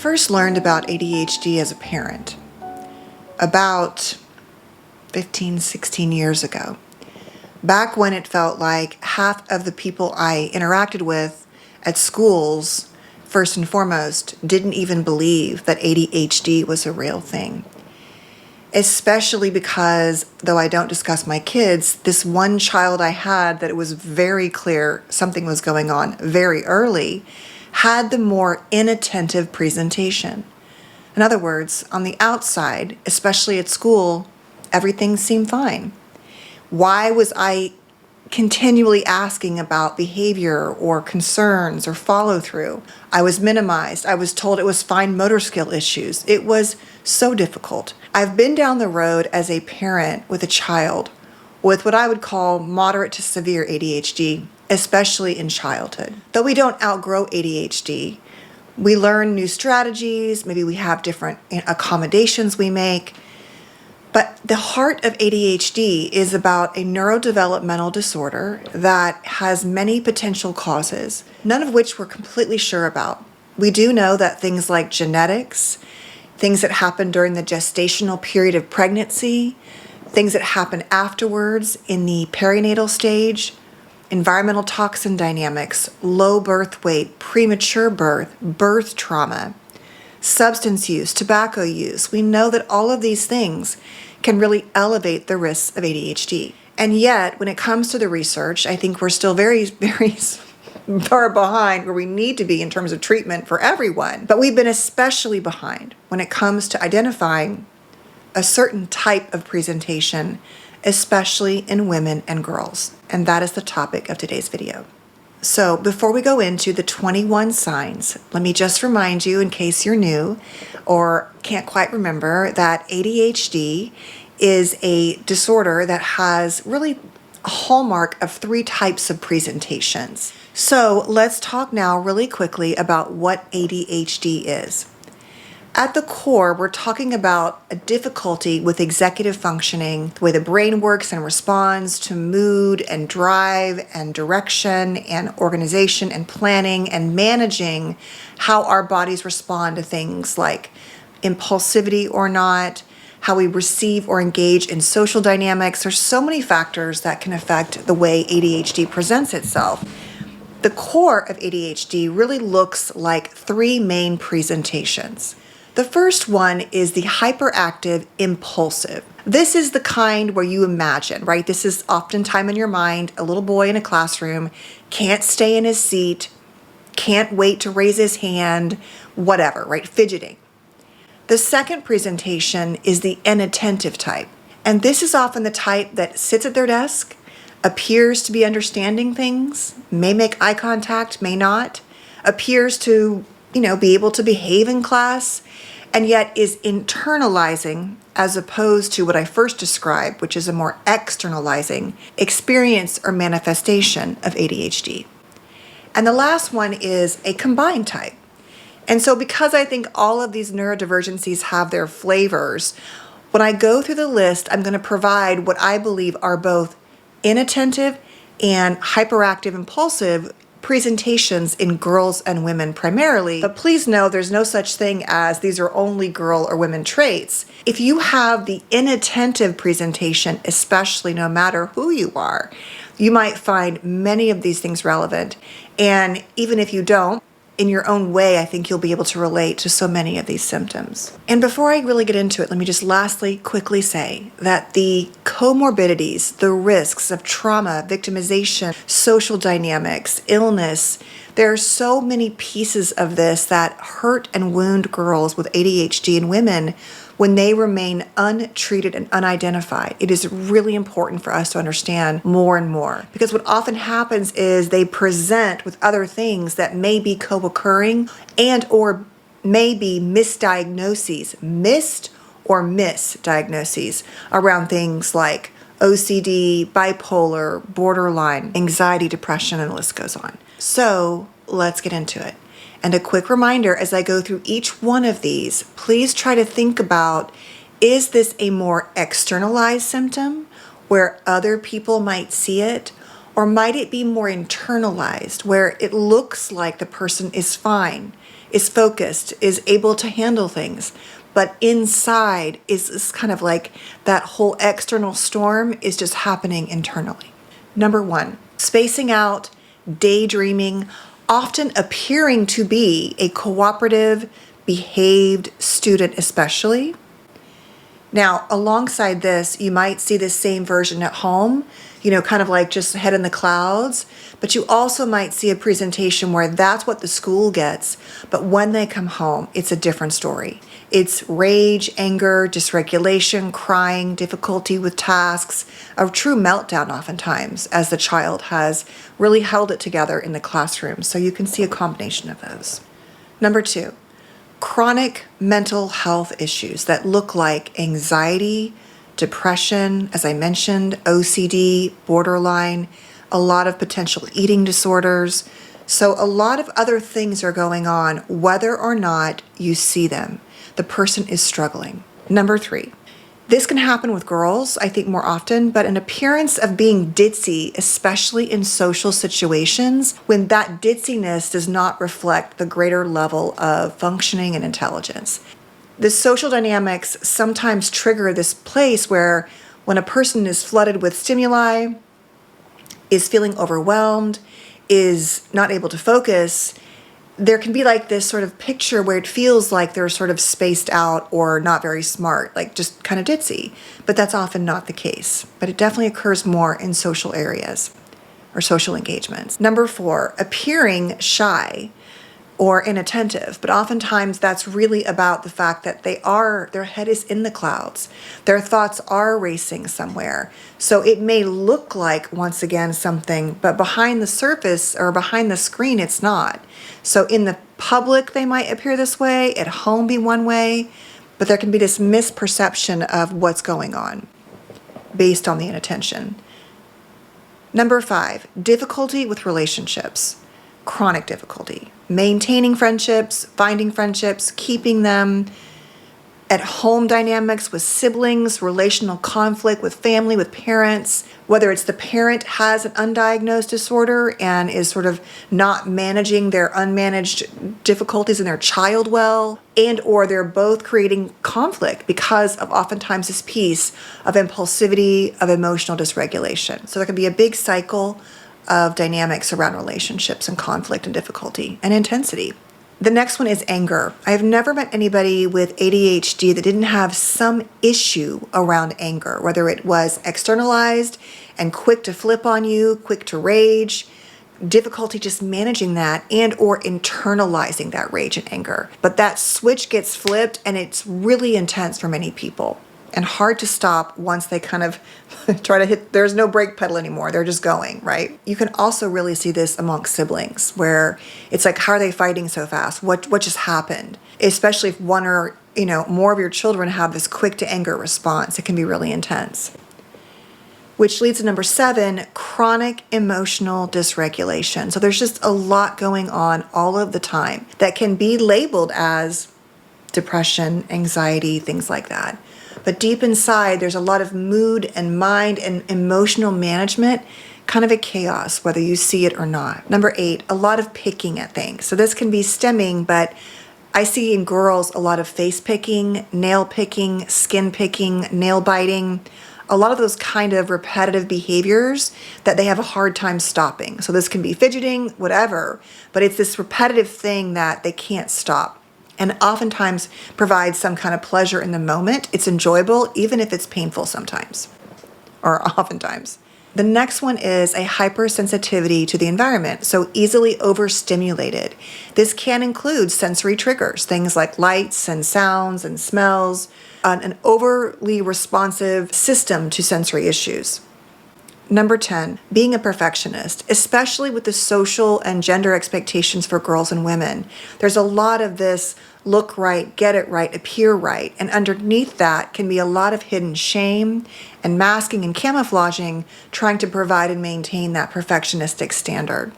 first learned about ADHD as a parent about 15, 16 years ago. Back when it felt like half of the people I interacted with at schools, first and foremost, didn't even believe that ADHD was a real thing. Especially because, though I don't discuss my kids, this one child I had that it was very clear something was going on very early had the more inattentive presentation. In other words, on the outside, especially at school, everything seemed fine. Why was I continually asking about behavior or concerns or follow through? I was minimized. I was told it was fine motor skill issues. It was so difficult. I've been down the road as a parent with a child with what I would call moderate to severe ADHD, especially in childhood. Though we don't outgrow ADHD, we learn new strategies, maybe we have different accommodations we make. But the heart of ADHD is about a neurodevelopmental disorder that has many potential causes, none of which we're completely sure about. We do know that things like genetics, things that happen during the gestational period of pregnancy, things that happen afterwards in the perinatal stage, environmental toxin dynamics, low birth weight, premature birth, birth trauma, substance use, tobacco use. We know that all of these things can really elevate the risks of ADHD. And yet, when it comes to the research, I think we're still very, very far behind where we need to be in terms of treatment for everyone. But we've been especially behind when it comes to identifying a certain type of presentation, especially in women and girls. And that is the topic of today's video. So before we go into the 21 signs, let me just remind you, in case you're new or can't quite remember, that ADHD is a disorder that has really a hallmark of 3 types of presentations. So let's talk now really quickly about what ADHD is. At the core, we're talking about a difficulty with executive functioning, the way the brain works and responds to mood and drive and direction and organization and planning and managing how our bodies respond to things like impulsivity or not, how we receive or engage in social dynamics. There's so many factors that can affect the way ADHD presents itself. The core of ADHD really looks like 3 main presentations. The first one is the hyperactive impulsive. This is the kind where you imagine, right? This is oftentimes in your mind, a little boy in a classroom, can't stay in his seat, can't wait to raise his hand, whatever, right? Fidgeting. The second presentation is the inattentive type. And this is often the type that sits at their desk, appears to be understanding things, may make eye contact, may not, appears to be able to behave in class, and yet is internalizing as opposed to what I first described, which is a more externalizing experience or manifestation of ADHD. And the last one is a combined type. And so because I think all of these neurodivergencies have their flavors, when I go through the list, I'm going to provide what I believe are both inattentive and hyperactive impulsive presentations in girls and women primarily. But please know there's no such thing as these are only girl or women traits. If you have the inattentive presentation, especially no matter who you are, you might find many of these things relevant. And even if you don't, in your own way, I think you'll be able to relate to so many of these symptoms. And before I really get into it, let me just lastly quickly say that the comorbidities, the risks of trauma, victimization, social dynamics, illness, there are so many pieces of this that hurt and wound girls with ADHD and women when they remain untreated and unidentified. It is really important for us to understand more and more, because what often happens is they present with other things that may be co-occurring and or may be misdiagnoses, missed or misdiagnoses around things like OCD, bipolar, borderline, anxiety, depression, and the list goes on. So let's get into it. And a quick reminder as I go through each one of these, please try to think about, is this a more externalized symptom where other people might see it? Or might it be more internalized where it looks like the person is fine? is focused, is able to handle things. But inside is this kind of like that whole external storm is just happening internally. Number 1, spacing out, daydreaming, often appearing to be a cooperative, behaved student especially. Now, alongside this, you might see this same version at home, kind of like just head in the clouds, but you also might see a presentation where that's what the school gets, but when they come home, it's a different story. It's rage, anger, dysregulation, crying, difficulty with tasks, a true meltdown oftentimes as the child has really held it together in the classroom. So you can see a combination of those. Number 2, chronic mental health issues that look like anxiety, depression, as I mentioned, OCD, borderline, a lot of potential eating disorders. So a lot of other things are going on, whether or not you see them. The person is struggling. Number 3, this can happen with girls, I think more often, but an appearance of being ditzy, especially in social situations, when that ditziness does not reflect the greater level of functioning and intelligence. The social dynamics sometimes trigger this place where when a person is flooded with stimuli, is feeling overwhelmed, is not able to focus, there can be like this sort of picture where it feels like they're sort of spaced out or not very smart, like just kind of ditzy. But that's often not the case. But it definitely occurs more in social areas or social engagements. Number 4, appearing shy or inattentive, but oftentimes that's really about the fact that their head is in the clouds. Their thoughts are racing somewhere. So it may look like, once again, something, but behind the surface or behind the screen, it's not. So in the public, they might appear this way, at home be one way, but there can be this misperception of what's going on based on the inattention. Number 5, difficulty with relationships. Chronic difficulty. Maintaining friendships, finding friendships, keeping them. At home dynamics with siblings, relational conflict with family, with parents, whether it's the parent has an undiagnosed disorder and is sort of not managing their unmanaged difficulties in their child well, and or they're both creating conflict because of oftentimes this piece of impulsivity, of emotional dysregulation. So there can be a big cycle of dynamics around relationships and conflict and difficulty and intensity. The next one is anger. I have never met anybody with ADHD that didn't have some issue around anger, whether it was externalized and quick to flip on you, quick to rage, difficulty just managing that and or internalizing that rage and anger. But that switch gets flipped and it's really intense for many people and hard to stop once they kind of try to hit, there's no brake pedal anymore. They're just going, right? You can also really see this amongst siblings where it's like, how are they fighting so fast? What just happened? Especially if one or, more of your children have this quick to anger response, it can be really intense. Which leads to number 7, chronic emotional dysregulation. So there's just a lot going on all of the time that can be labeled as depression, anxiety, things like that. But deep inside, there's a lot of mood and mind and emotional management, kind of a chaos, whether you see it or not. Number 8, a lot of picking at things. So this can be stemming, but I see in girls a lot of face picking, nail picking, skin picking, nail biting, a lot of those kind of repetitive behaviors that they have a hard time stopping. So this can be fidgeting, whatever, but it's this repetitive thing that they can't stop. And oftentimes provides some kind of pleasure in the moment. It's enjoyable, even if it's painful sometimes, or oftentimes. The next one is a hypersensitivity to the environment, so easily overstimulated. This can include sensory triggers, things like lights and sounds and smells, an overly responsive system to sensory issues. Number 10, being a perfectionist, especially with the social and gender expectations for girls and women. There's a lot of this look right, get it right, appear right, and underneath that can be a lot of hidden shame and masking and camouflaging, trying to provide and maintain that perfectionistic standard.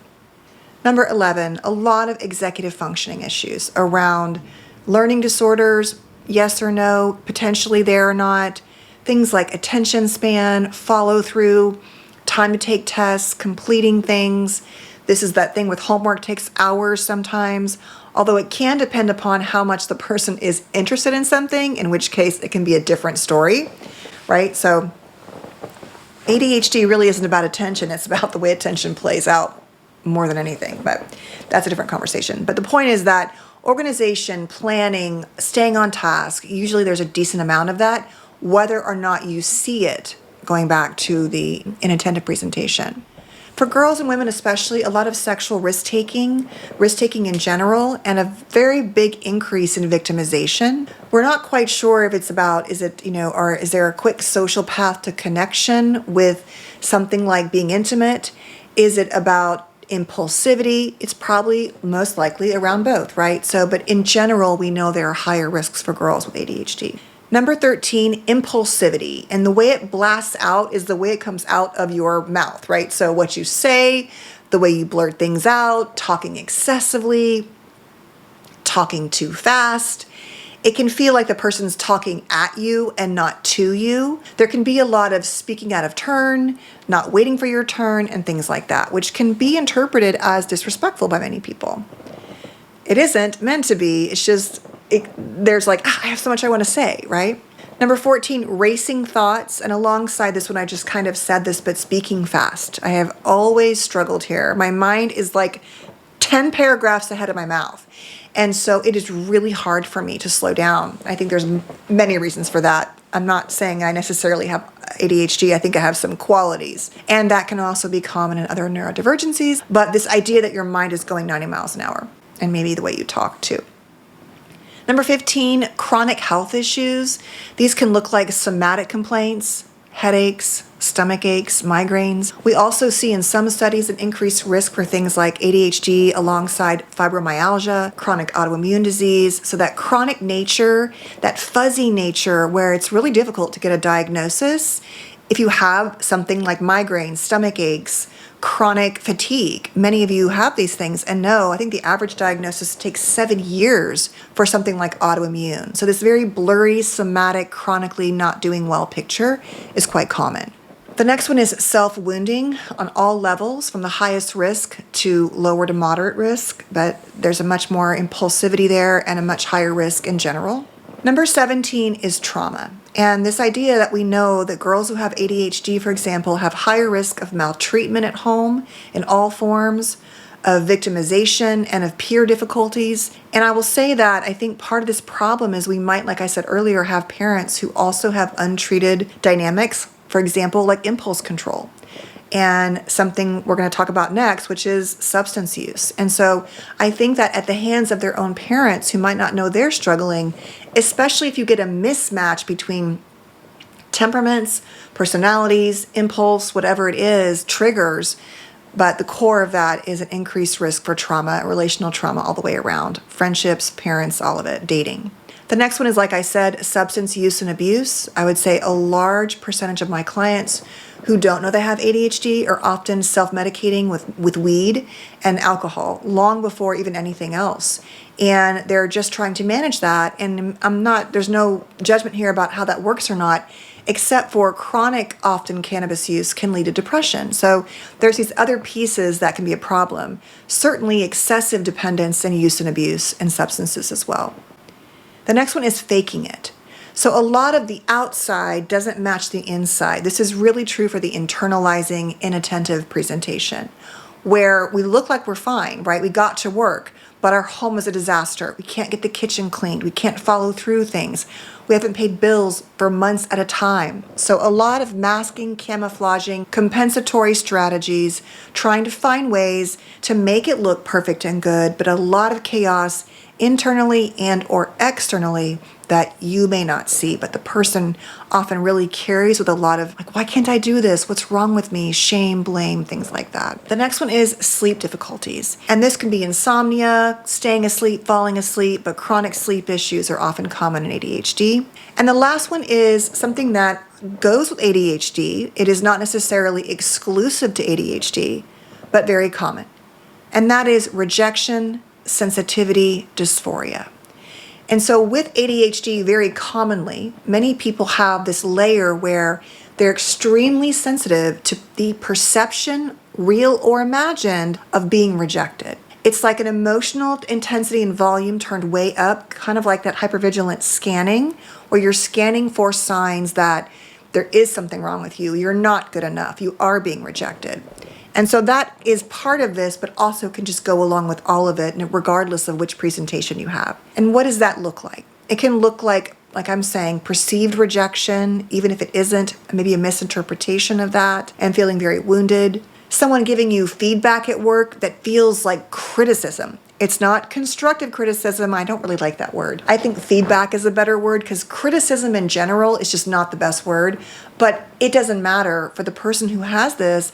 Number 11, a lot of executive functioning issues around learning disorders, yes or no, potentially there or not, things like attention span, follow through, time to take tests, completing things. This is that thing with homework takes hours sometimes. although it can depend upon how much the person is interested in something, in which case it can be a different story, right? So ADHD really isn't about attention. It's about the way attention plays out more than anything, but that's a different conversation. But the point is that organization, planning, staying on task, usually there's a decent amount of that, whether or not you see it, going back to the inattentive presentation. For girls and women especially, a lot of sexual risk-taking in general, and a very big increase in victimization. We're not quite sure if it's about, or is there a quick social path to connection with something like being intimate? Is it about impulsivity? It's probably most likely around both, right? But in general, we know there are higher risks for girls with ADHD. Number 13, impulsivity. And the way it blasts out is the way it comes out of your mouth, right? So what you say, the way you blurt things out, talking excessively, talking too fast. It can feel like the person's talking at you and not to you. There can be a lot of speaking out of turn, not waiting for your turn, and things like that, which can be interpreted as disrespectful by many people. It isn't meant to be. It's just, there's like, I have so much I want to say, right? Number 14, racing thoughts. And alongside this one, I just kind of said this, but speaking fast. I have always struggled here. My mind is like 10 paragraphs ahead of my mouth. And so it is really hard for me to slow down. I think there's many reasons for that. I'm not saying I necessarily have ADHD. I think I have some qualities. And that can also be common in other neurodivergencies. But this idea that your mind is going 90 miles an hour, and maybe the way you talk too. Number 15, chronic health issues. These can look like somatic complaints, headaches, stomach aches, migraines. We also see in some studies an increased risk for things like ADHD alongside fibromyalgia, chronic autoimmune disease. So that chronic nature, that fuzzy nature where it's really difficult to get a diagnosis. If you have something like migraines, stomach aches, chronic fatigue, many of you have these things and know, I think the average diagnosis takes 7 years for something like autoimmune. So this very blurry, somatic, chronically not doing well picture is quite common. The next one is self-wounding on all levels, from the highest risk to lower to moderate risk, but there's a much more impulsivity there and a much higher risk in general. Number 17 is trauma. And this idea that we know that girls who have ADHD, for example, have higher risk of maltreatment at home in all forms, of victimization, and of peer difficulties. And I will say that I think part of this problem is we might, like I said earlier, have parents who also have untreated dynamics, for example, like impulse control. And something we're going to talk about next, which is substance use. And so I think that at the hands of their own parents who might not know they're struggling, especially if you get a mismatch between temperaments, personalities, impulse, whatever it is, triggers, but the core of that is an increased risk for trauma, relational trauma all the way around, friendships, parents, all of it, dating. The next one is, like I said, substance use and abuse. I would say a large percentage of my clients who don't know they have ADHD are often self-medicating with weed and alcohol long before even anything else. And they're just trying to manage that. And there's no judgment here about how that works or not, except for chronic, often cannabis use can lead to depression. So there's these other pieces that can be a problem. Certainly excessive dependence and use and abuse and substances as well. The next one is faking it. So a lot of the outside doesn't match the inside. This is really true for the internalizing, inattentive presentation, where we look like we're fine, right? We got to work, but our home is a disaster. We can't get the kitchen cleaned. We can't follow through things. We haven't paid bills for months at a time. So a lot of masking, camouflaging, compensatory strategies, trying to find ways to make it look perfect and good, but a lot of chaos internally and or externally that you may not see, but the person often really carries with a lot of like, why can't I do this? What's wrong with me? Shame, blame, things like that. The next one is sleep difficulties. And this can be insomnia, staying asleep, falling asleep, but chronic sleep issues are often common in ADHD. And the last one is something that goes with ADHD. It is not necessarily exclusive to ADHD, but very common. And that is rejection, sensitivity, dysphoria. And so with ADHD, very commonly, many people have this layer where they're extremely sensitive to the perception, real or imagined, of being rejected. It's like an emotional intensity and volume turned way up, kind of like that hypervigilant scanning, where you're scanning for signs that there is something wrong with you. You're not good enough. You are being rejected. And so that is part of this, but also can just go along with all of it, regardless of which presentation you have. And what does that look like? It can look like I'm saying, perceived rejection, even if it isn't, maybe a misinterpretation of that, and feeling very wounded. Someone giving you feedback at work that feels like criticism. It's not constructive criticism. I don't really like that word. I think feedback is a better word, because criticism in general is just not the best word. But it doesn't matter for the person who has this.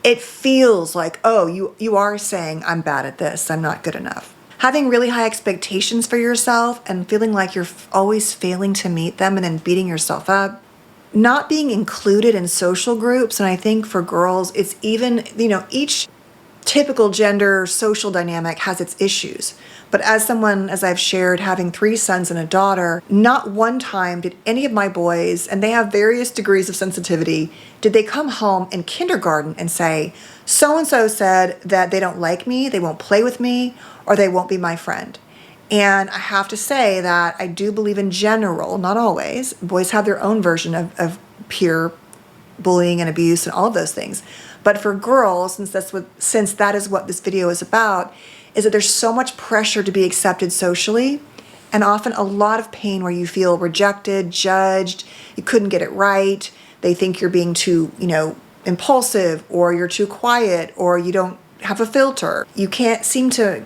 It feels like, oh, you are saying I'm bad at this. I'm not good enough. Having really high expectations for yourself and feeling like you're always failing to meet them and then beating yourself up. Not being included in social groups. And I think for girls, it's even, each typical gender social dynamic has its issues. But as someone, as I've shared, having 3 sons and a daughter, not one time did any of my boys, and they have various degrees of sensitivity, did they come home in kindergarten and say, so-and-so said that they don't like me, they won't play with me, or they won't be my friend. And I have to say that I do believe in general, not always, boys have their own version of peer bullying and abuse and all of those things. But for girls, since that is what this video is about, is that there's so much pressure to be accepted socially, and often a lot of pain where you feel rejected, judged, you couldn't get it right, they think you're being too, impulsive, or you're too quiet, or you don't have a filter. You can't seem to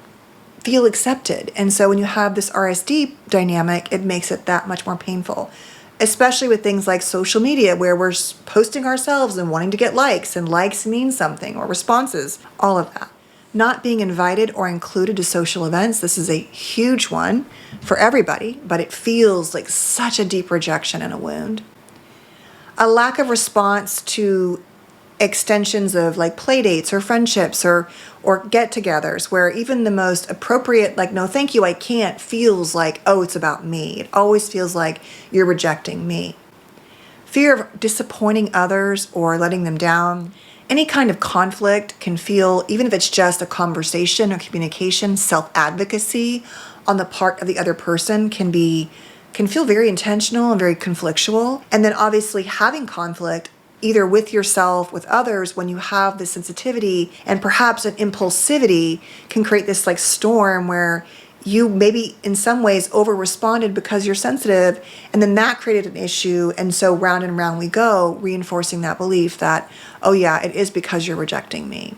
feel accepted. And so when you have this RSD dynamic, it makes it that much more painful, especially with things like social media, where we're posting ourselves and wanting to get likes, and likes mean something, or responses, all of that. Not being invited or included to social events, this is a huge one for everybody, but it feels like such a deep rejection and a wound. A lack of response to extensions of like play dates or friendships or get-togethers, where even the most appropriate, like, no thank you, I can't, feels like, oh, it's about me. It always feels like you're rejecting me. Fear of disappointing others or letting them down. Any kind of conflict can feel, even if it's just a conversation or communication, self-advocacy on the part of the other person can feel very intentional and very conflictual. And then obviously having conflict either with yourself, with others, when you have this sensitivity and perhaps an impulsivity, can create this like storm where you maybe in some ways over-responded because you're sensitive, and then that created an issue, and so round and round we go, reinforcing that belief that, oh yeah, it is because you're rejecting me.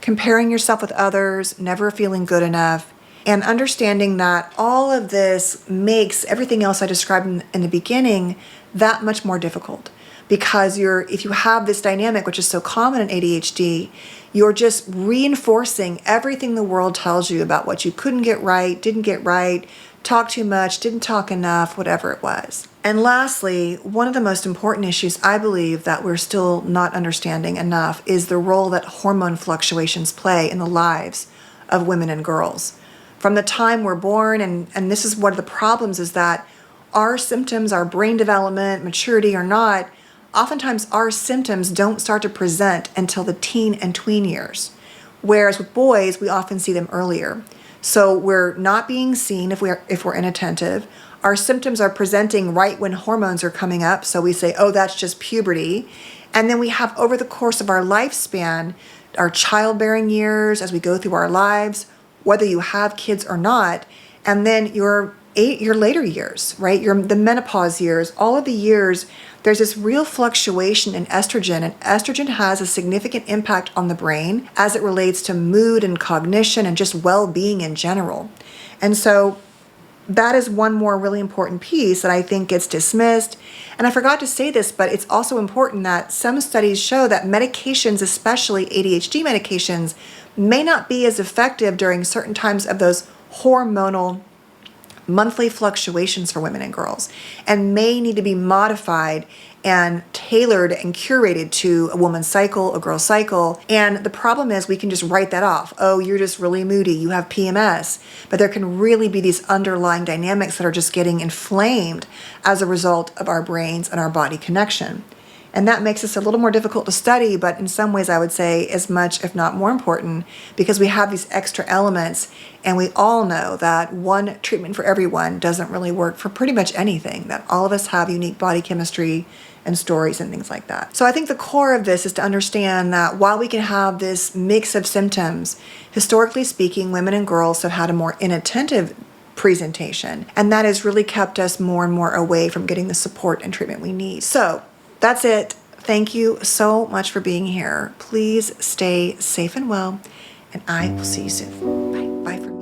Comparing yourself with others, never feeling good enough, and understanding that all of this makes everything else I described in the beginning that much more difficult. Because if you have this dynamic, which is so common in ADHD, you're just reinforcing everything the world tells you about what you couldn't get right, didn't get right, talked too much, didn't talk enough, whatever it was. And lastly, one of the most important issues I believe that we're still not understanding enough is the role that hormone fluctuations play in the lives of women and girls. From the time we're born, and this is one of the problems, is that our symptoms, our brain development, maturity or not, oftentimes our symptoms don't start to present until the teen and tween years. Whereas with boys, we often see them earlier. So we're not being seen if we're inattentive. Our symptoms are presenting right when hormones are coming up. So we say, oh, that's just puberty. And then we have, over the course of our lifespan, our childbearing years, as we go through our lives, whether you have kids or not, and then your later years, right? The menopause years, all of the years, there's this real fluctuation in estrogen, and estrogen has a significant impact on the brain as it relates to mood and cognition and just well-being in general. And so that is one more really important piece that I think gets dismissed. And I forgot to say this, but it's also important that some studies show that medications, especially ADHD medications, may not be as effective during certain times of those hormonal monthly fluctuations for women and girls, and may need to be modified and tailored and curated to a woman's cycle, a girl's cycle. And the problem is we can just write that off. Oh, you're just really moody, you have PMS. But there can really be these underlying dynamics that are just getting inflamed as a result of our brains and our body connection. And that makes us a little more difficult to study, but in some ways I would say as much, if not more important, because we have these extra elements, and we all know that one treatment for everyone doesn't really work for pretty much anything, that all of us have unique body chemistry and stories and things like that. So I think the core of this is to understand that while we can have this mix of symptoms, historically speaking, women and girls have had a more inattentive presentation, and that has really kept us more and more away from getting the support and treatment we need. So that's it. Thank you so much for being here. Please stay safe and well, and I will see you soon. Bye. Bye for